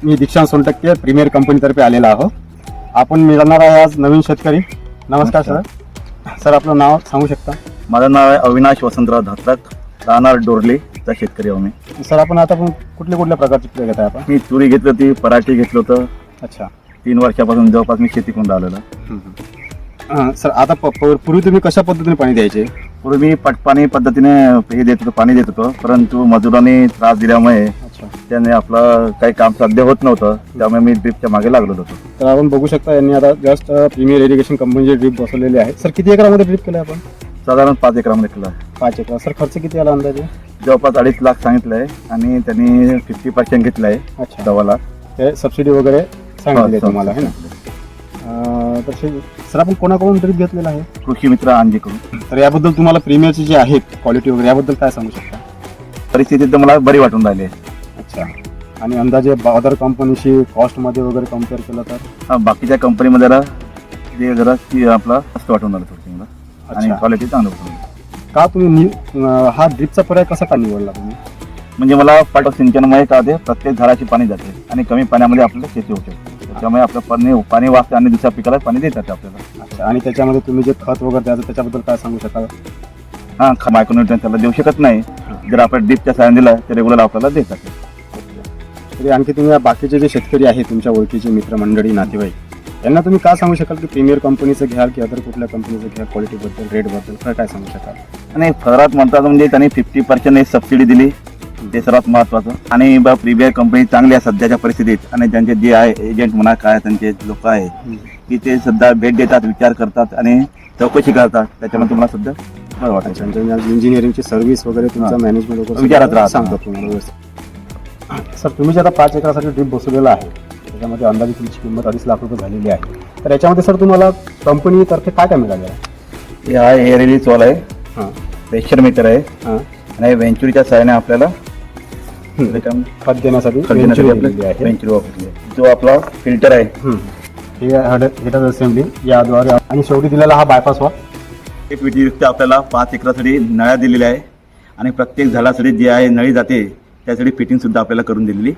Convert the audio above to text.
मी दीक्षांत सोनटक्के प्रीमियर कंपनीतर्फे आलेला आहो. आपण मिळणार आहे आज नवीन शेतकरी. नमस्कार सर. सर आपलं नाव सांगू शकता? माझं नाव आहे अविनाश वसंतराव धात्रक, राहणार डोरलीचा शेतकरी आहो मी. सर आपण आता पण कुठल्या प्रकारची पिकं घेत आहे आपण? मी तुरी घेतली होती, पराठी घेतलं होतं. अच्छा. 3 वर्षापासून जवळपास मी शेती करून राहिलेलो. सर आता पूर्वी तुम्ही कशा पद्धतीने पाणी द्यायचे? पूर्वी मी पटपाणी पद्धतीने हे देत होतो, पाणी देत होतो, परंतु मजुरांनी त्रास दिल्यामुळे त्याने आपलं काही काम साध्य होत नव्हतं, त्यामुळे मी ड्रीपच्या मागे लागलो होतो. तर आपण बघू शकता यांनी आता जस्ट प्रीमियर इरिगेशन कंपनीचे ड्रीप बसवलेले आहे. सर किती एकरामध्ये ड्रीप केलं आपण? साधारण 5 एकरामध्ये केलं. 5 एकर. सर खर्च किती आला अंदाजे? जवळपास 2.5 लाख सांगितलं आहे आणि त्यांनी 50% घेतलं आहे. अच्छा. 10 लाख ते सबसिडी वगैरे सांगितली तुम्हाला आहे ना? तर सर आपण कोणाकडून ड्रीप घेतलेला आहे? कृषी मित्र अंजीकडून. तर याबद्दल तुम्हाला प्रीमियरची जी आहेत क्वालिटी वगैरे याबद्दल काय सांगू शकता? परिस्थिती तर मला बरी वाटून राहिली आहे. अच्छा. आणि अंदाजे अदर कंपनीशी कॉस्टमध्ये वगैरे कम्पेअर केलं तर? बाकीच्या कंपनीमध्ये ते जरा आपला जास्त वाटून राहिलं थोडं मला. आणि क्वालिटी चांगली होती. का तुम्ही हा ड्रीपचा पर्याय कसा का निवडला तुम्ही? म्हणजे मला पाट सिंचनामुळे का ते प्रत्येक झाडाची पाणी जाते आणि कमी पाण्यामध्ये आपल्याला शेती होऊ शकते. त्यामुळे आपलं पाणी वाचते आणि दुसऱ्या पिकाला पाणी देतात आपल्याला. अच्छा. आणि त्याच्यामध्ये तुम्ही जे खत वगैरे द्यायचं त्याच्याबद्दल काय सांगू शकाल? मायक्रोन्यूट्रिएंट त्याला देऊ शकत नाही. जर आपण ड्रीपच्या साहाय्याने दिला तर रेग्युलर आपल्याला देतात. तरी आणखी तुम्ही बाकीचे जे शेतकरी आहेत तुमच्या ओळखीचे मित्रमंडळी नातेवाईक यांना तुम्ही काय सांगू शकाल की प्रीमियर कंपनीचं घ्याल की अदर कुठल्या कंपनीचं घ्या? क्वालिटीबद्दल, रेटबद्दल काय सांगू शकाल? आणि फरात म्हणतात म्हणजे त्यांनी 50% सबसिडी दिली, ते सर्वात महत्त्वाचं. आणि प्रीमियर कंपनी चांगली आहे सध्याच्या परिस्थितीत. आणि त्यांचे जे आहे एजंट म्हणा काय त्यांचे लोक आहे की ते सध्या भेट देतात, विचार करतात आणि चौकशी करतात. त्याच्यामुळे तुम्हाला सध्या बरं वाटतं. इंजिनिअरिंगची सर्व्हिस वगैरे तुमचा मॅनेजमेंट वगैरे विचारात राहतात. सांगतात तुम्हाला व्यवस्थित. सर तुम्ही जे आता 5 एकरासाठी ड्रीप बसवलेला आहे त्याच्यामध्ये अंदाजे तुमची किंमत 2.5 लाख रुपये झालेली आहे. तर याच्यामध्ये सर तुम्हाला कंपनीतर्फे काय काय मिळालं आहे? हा एअर रिलीज वॉल आहे, प्रेशर मीटर आहे आणि वेंचुरीच्या सहाय्याने आपल्याला खत देण्यासाठी वेंचुरी वापरली. जो आपला फिल्टर आहे हेटर असेंब्ली याद्वारे आणि शेवटी दिलेला हा बायपास वॉल. एक व्यतिरिक्त आपल्याला 5 एकरासाठी नळ्या दिलेल्या आहे आणि प्रत्येक झाडासाठी जी आहे नळी जाते त्यासाठी फिटिंग सुद्धा आपल्याला करून दिलेली